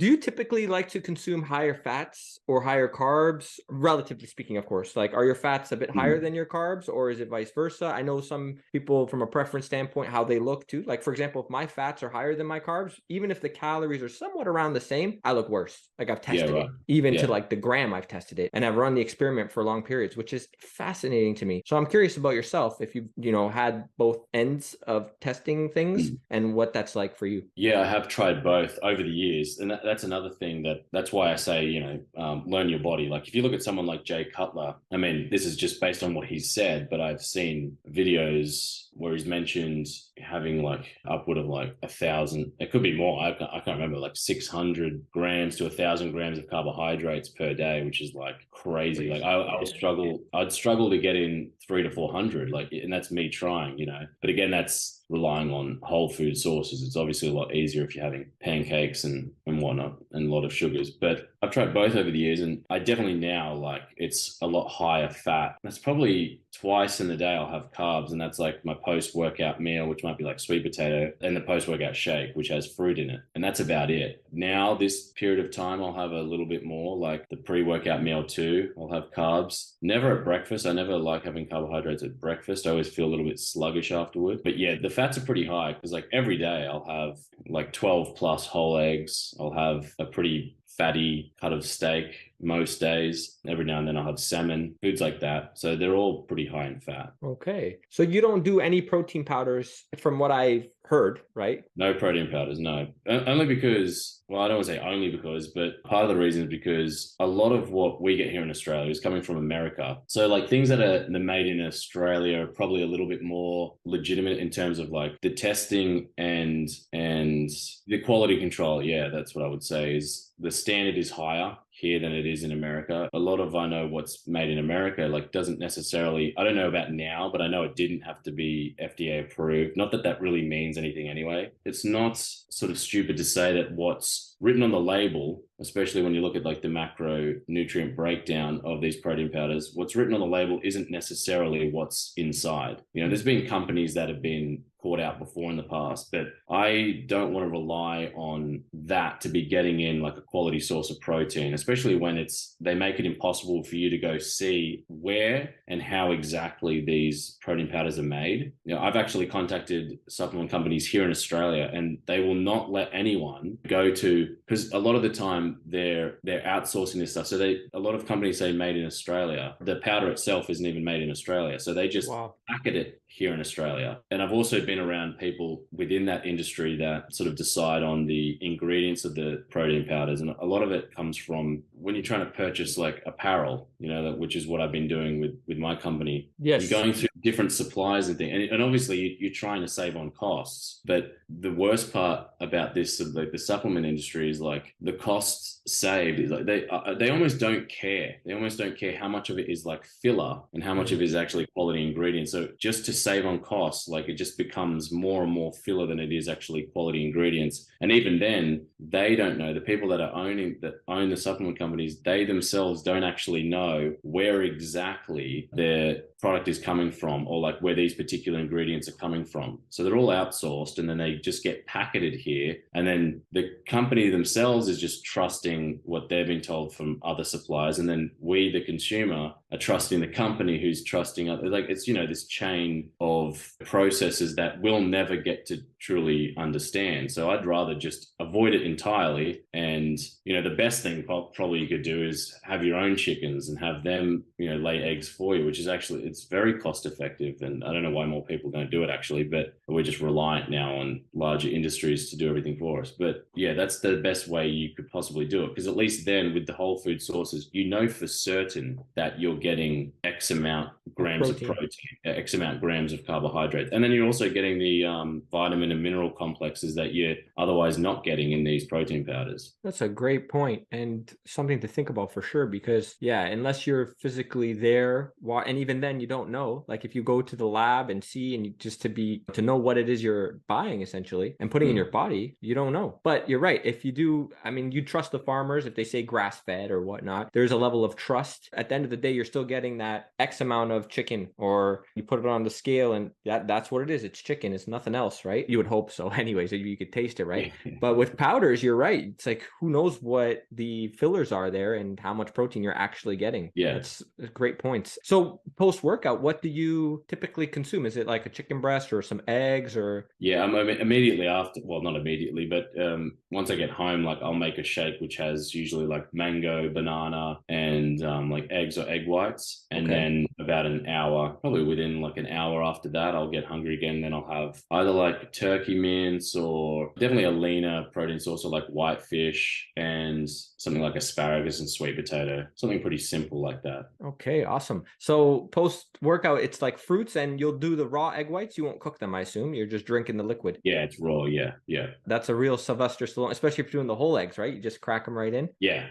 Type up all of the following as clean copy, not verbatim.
Do you typically like to consume higher fats or higher carbs, relatively speaking, of course? Like, are your fats a bit higher than your carbs, or is it vice versa? I know some people from a preference standpoint, how they look too. Like, for example, if my fats are higher than my carbs, even if the calories are somewhat around the same, I look worse. Like, I've tested it, even to like the gram, I've tested it, and I've run the experiment for long periods, which is fascinating to me. So I'm curious about yourself, if you've, had both ends of testing things and what that's like for you. Yeah, I have tried both over the years. And that's another thing that's why I say, learn your body. Like if you look at someone like Jay Cutler, I mean, this is just based on what he's said, but I've seen videos where he's mentioned having like upward of like 1,000, it could be more. I can't remember, like 600 grams to 1,000 grams of carbohydrates per day, which is like crazy. Like I'd struggle to get in 300 to 400, like, and that's me trying, but again, that's relying on whole food sources. It's obviously a lot easier if you're having pancakes and whatnot and a lot of sugars. But I've tried both over the years, and I definitely now like it's a lot higher fat. That's probably twice in the day I'll have carbs, and that's like my post-workout meal, which might be like sweet potato, and the post-workout shake, which has fruit in it. And that's about it. Now, this period of time, I'll have a little bit more, like the pre-workout meal too. I'll have carbs. Never at breakfast. I never like having carbohydrates at breakfast. I always feel a little bit sluggish afterward. But yeah, the fats are pretty high because like every day I'll have like 12 plus whole eggs. I'll have a pretty fatty cut of steak most days. Every now and then I'll have salmon, foods like that. So they're all pretty high in fat. Okay. So you don't do any protein powders from what I've heard, right? No protein powders, no. Only because, well, I don't want to say only because, but part of the reason is because a lot of what we get here in Australia is coming from America. So like things that are made in Australia are probably a little bit more legitimate in terms of like the testing and the quality control. Yeah, that's what I would say is the standard is higher here than it is in America. A lot of, I know what's made in America, like doesn't necessarily, I don't know about now, but I know it didn't have to be FDA approved. Not that that really means anything anyway. It's not sort of stupid to say that what's written on the label, especially when you look at like the macronutrient breakdown of these protein powders, what's written on the label isn't necessarily what's inside. There's been companies that have been caught out before in the past, but I don't want to rely on that to be getting in like a quality source of protein, especially when they make it impossible for you to go see where and how exactly these protein powders are made. I've actually contacted supplement companies here in Australia, and they will not let anyone go to, because a lot of the time they're outsourcing this stuff. So a lot of companies say made in Australia. The powder itself isn't even made in Australia. So they just packet it here in Australia. And I've also been around people within that industry that sort of decide on the ingredients of the protein powders. And a lot of it comes from when you're trying to purchase like apparel, which is what I've been doing with my company. Yes. You're going through different supplies and things. And obviously you're trying to save on costs. But the worst part about this, like the supplement industry, is like the costs saved is like they almost don't care. They almost don't care how much of it is like filler and how much of it is actually quality ingredients. So just to save on costs, like it just becomes more and more filler than it is actually quality ingredients. And even then, they don't know. The people that own the supplement companies, they themselves don't actually know where exactly their product is coming from, or like where these particular ingredients are coming from. So they're all outsourced, and then they just get packeted here. And then the company themselves is just trusting what they've been told from other suppliers. And then we, the consumer, are trusting the company who's trusting other. Like it's, this chain of processes that we'll never get to truly understand. So I'd rather just avoid it entirely. And, the best thing probably you could do is have your own chickens and have them, lay eggs for you, which is actually, it's very cost effective. And I don't know why more people don't do it actually, but we're just reliant now on larger industries to do everything for us. But yeah, that's the best way you could possibly do it. Because at least then with the whole food sources, for certain that you're getting X amount grams of protein, X amount grams of carbohydrate. And then you're also getting the vitamin and mineral complexes that you're otherwise not getting in these protein powders. That's a great point and something to think about for sure, because unless you're physically there, and even then you don't know. Like if you go to the lab and see, and just to know what it is you're buying essentially and putting in your body, you don't know. But you're right. If you do, I mean, you trust the farmers if they say grass fed or whatnot. There's a level of trust. At the end of the day, you're still getting that X amount of chicken, or you put it on the scale and that's what it is. It's chicken. It's nothing else, right? You would hope so anyway, so you could taste it, right? But with powders, you're right. It's like, who knows what the fillers are there and how much protein you're actually getting. Yeah. That's great points. So post-workout, what do you typically consume? Is it like a chicken breast or some eggs or? Yeah, I'm immediately after, well, not immediately, but once I get home, like I'll make a shake, which has usually like mango, banana, and like eggs or egg whites. And then about an hour, probably within like an hour after that, I'll get hungry again. Then I'll have either like turkey mince or definitely a leaner protein source, or like white fish and something like asparagus and sweet potato, something pretty simple like that. Okay, awesome. So post-workout, it's like fruits, and you'll do the raw egg whites. You won't cook them, I assume. You're just drinking the liquid. Yeah, it's raw. Yeah. That's a real Sylvester Stallone, especially if you're doing the whole eggs, right? You just crack them right in. Yeah.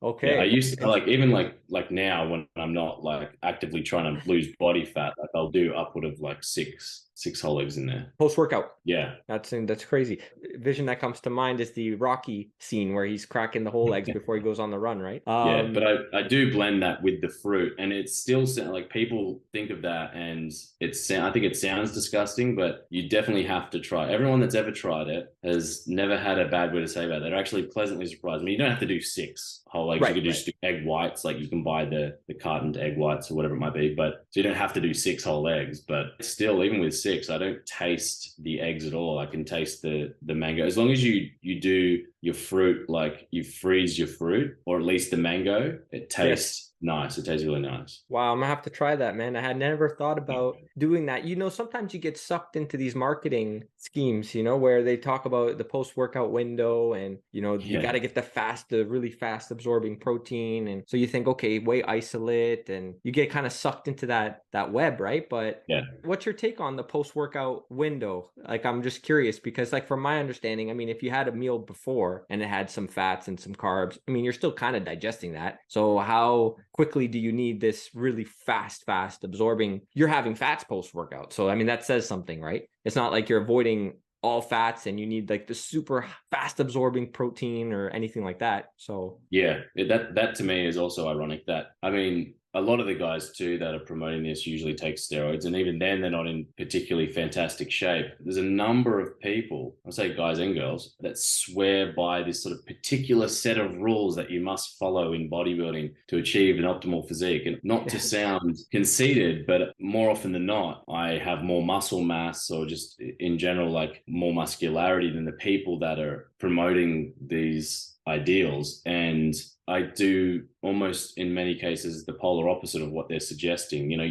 Okay. Yeah, I used to like, even like now when I'm not like actively trying to lose body fat, like I'll do upward of like six whole eggs in there Post-workout. Yeah. That's crazy. Vision that comes to mind is the Rocky scene where he's cracking the whole eggs before he goes on the run, right? Yeah, but I do blend that with the fruit, and it's still like people think of that and I think it sounds disgusting, but you definitely have to try. Everyone that's ever tried it has never had a bad word to say about it. They're actually pleasantly surprised. I mean, you don't have to do 6 whole eggs. You could just do egg whites, like you can buy the cartoned egg whites or whatever it might be, but so you don't have to do 6 whole eggs. But still, even with 6, I don't taste the eggs at all. I can taste the mango. As long as you do your fruit, like you freeze your fruit, or at least the mango, it tastes nice. It tastes really nice. Wow, I'm gonna have to try that, man. I had never thought about doing that. You know, sometimes you get sucked into these marketing schemes, you know, where they talk about the post-workout window and, you know, you got to get the really fast absorbing protein. And so you think, okay, whey isolate, and you get kind of sucked into that web, right? But what's your take on the post-workout window? Like, I'm just curious because, like, from my understanding, I mean, if you had a meal before and it had some fats and some carbs, I mean, you're still kind of digesting that. So how quickly do you need this really fast absorbing? You're having fats post-workout. So, I mean, that says something, right? It's not like you're avoiding all fats and you need like the super fast absorbing protein or anything like that. So that to me is also ironic. That, I mean, a lot of the guys too that are promoting this usually take steroids, and even then they're not in particularly fantastic shape. There's a number of people, I say guys and girls, that swear by this sort of particular set of rules that you must follow in bodybuilding to achieve an optimal physique. And not to sound conceited, but more often than not, I have more muscle mass, or just in general, like more muscularity than the people that are promoting these ideals. And I do almost in many cases the polar opposite of what they're suggesting. You know,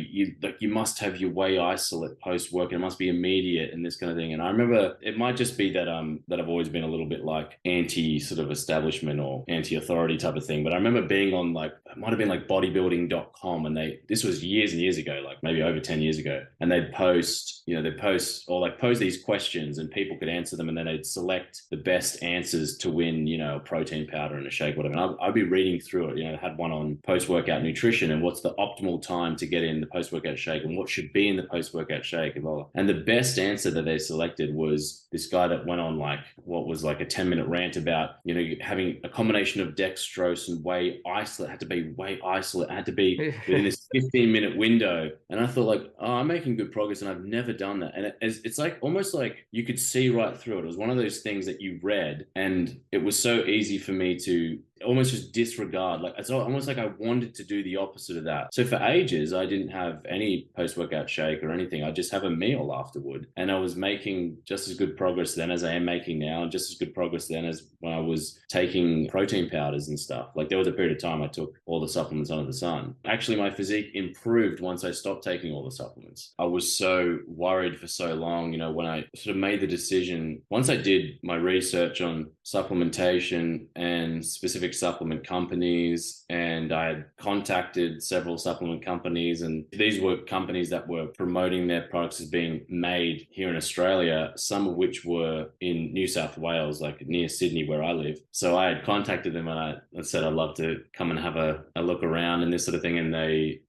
you must have your whey isolate post work, and it must be immediate and this kind of thing. And I remember, it might just be that I've always been a little bit like anti sort of establishment or anti-authority type of thing. But I remember being on, like, it might have been like bodybuilding.com, and this was years and years ago, like maybe over 10 years ago, and they'd post these questions and people could answer them, and then they'd select the best answers to win, you know, a protein powder and a shake, whatever. And I'd be reading through it. You know, had one on post-workout nutrition and what's the optimal time to get in the post-workout shake and what should be in the post-workout shake and blah, blah. And the best answer that they selected was this guy that went on like what was like a 10-minute rant about, you know, having a combination of dextrose and whey isolate. It had to be whey isolate. It had to be within this 15-minute window. And I thought, like, oh, I'm making good progress and I've never done that. And it's like almost like you could see right through it. It was one of those things that you read, and it was so easy for me to almost just disregard. Like, it's almost like I wanted to do the opposite of that. So for ages, I didn't have any post-workout shake or anything. I just have a meal afterward. And I was making just as good progress then as I am making now, and just as good progress then as when I was taking protein powders and stuff. Like, there was a period of time I took all the supplements under the sun. Actually, my physique improved once I stopped taking all the supplements. I was so worried for so long, you know, when I sort of made the decision, once I did my research on supplementation and specific specific supplement companies, and I had contacted several supplement companies, and these were companies that were promoting their products as being made here in Australia, some of which were in New South Wales, like near Sydney where I live. So I had contacted them and I said I'd love to come and have a look around and this sort of thing, and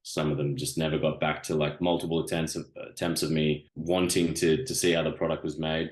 some of them just never got back to like multiple attempts of me wanting to see how the product was made.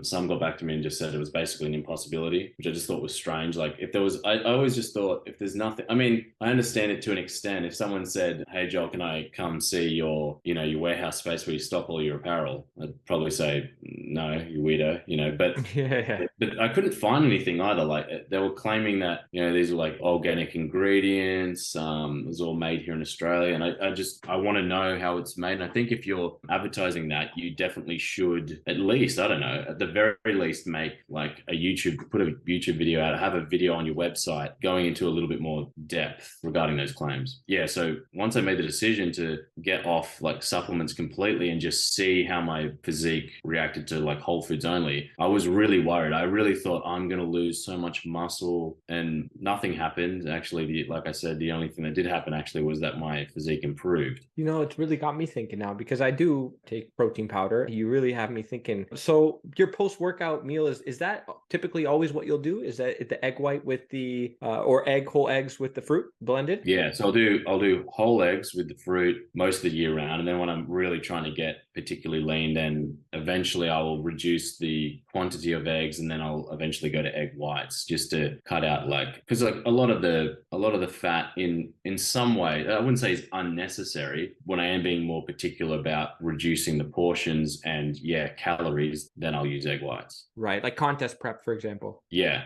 Some got back to me and just said it was basically an impossibility, which I just thought was strange. Like if there was, I always just thought if there's nothing, I mean, I understand it to an extent. If someone said, hey Joel, can I come see your warehouse space where you stock all your apparel? I'd probably say, no, you weirdo, but Yeah. but I couldn't find anything either. Like they were claiming that, these were like organic ingredients. It was all made here in Australia. And I want to know how it's made. And I think if you're advertising that, you definitely should at least, I don't know, at the very least make like put a YouTube video out, have a video on your website going into a little bit more depth regarding those claims. Yeah. So once I made the decision to get off like supplements completely and just see how my physique reacted to like whole foods only, I was really worried. I really thought I'm going to lose so much muscle, and nothing happened. Actually, like I said, the only thing that did happen actually was that my physique improved. It's really got me thinking now, because I do take protein powder. You really have me thinking. So your post-workout meal, is that typically always what you'll do? Is that the egg white with the or whole eggs with the fruit blended? Yeah, so I'll do whole eggs with the fruit most of the year round, and then when I'm really trying to get particularly lean, then eventually I will reduce the quantity of eggs, and then I'll eventually go to egg whites just to cut out because like a lot of the fat in some way, I wouldn't say is unnecessary. When I am being more particular about reducing the portions and calories, then I'll use egg whites. Right, like contest prep, for example. Yeah.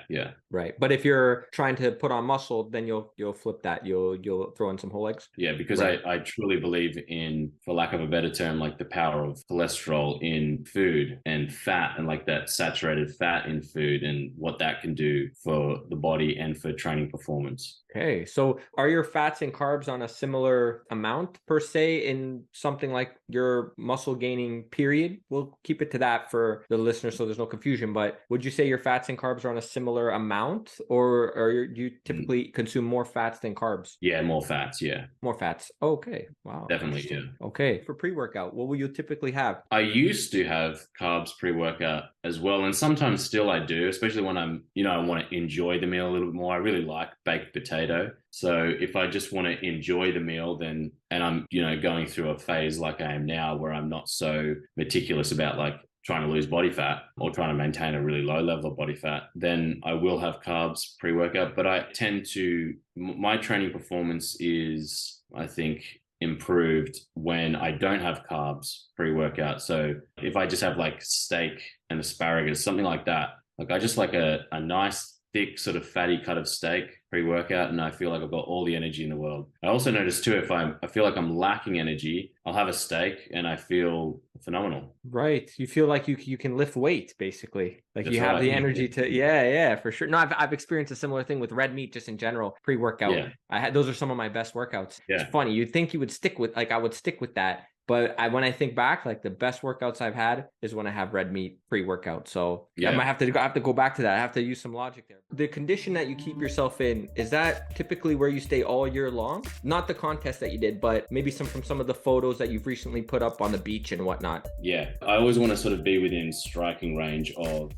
Right, but if you're trying to put on muscle, then you'll flip that. You'll throw in some whole eggs. Yeah, because right. I truly believe in, for lack of a better term, like the power of cholesterol in food and fat, and like that saturated fat in food and what that can do for the body and for training performance. Okay, so are your fats and carbs on a similar amount per se in something like your muscle gaining period? We'll keep it to that for the listeners so there's no confusion, but would you say your fats and carbs are on a similar amount, or do you typically consume more fats than carbs? Yeah, more fats, yeah. More fats. Okay, wow. Definitely, yeah. Okay, for pre-workout, what will you typically have? I used to have carbs pre-workout as well, and sometimes still I do, especially when I'm, I want to enjoy the meal a little bit more. I really like baked potato. So if I just want to enjoy the meal, then, and I'm, going through a phase like I am now where I'm not so meticulous about like trying to lose body fat or trying to maintain a really low level of body fat, then I will have carbs pre-workout. But I tend to, my training performance is, I think, improved when I don't have carbs pre-workout. So if I just have like steak and asparagus, something like that, like I just like a nice thick sort of fatty cut of steak pre-workout, and I feel like I've got all the energy in the world. I also notice too, if I feel like I'm lacking energy, I'll have a steak and I feel phenomenal. Right. You feel like you can lift weight, basically. Like That's you have right. the energy to, yeah, for sure. No, I've experienced a similar thing with red meat just in general, pre-workout. Yeah. Those are some of my best workouts. Yeah. It's funny. You'd think you would stick with, like I would stick with that. But when I think back, like the best workouts I've had is when I have red meat pre-workout. So I might have to go back to that. I have to use some logic there. The condition that you keep yourself in, is that typically where you stay all year long? Not the contest that you did, but maybe from some of the photos that you've recently put up on the beach and whatnot. Yeah, I always want to sort of be within striking range of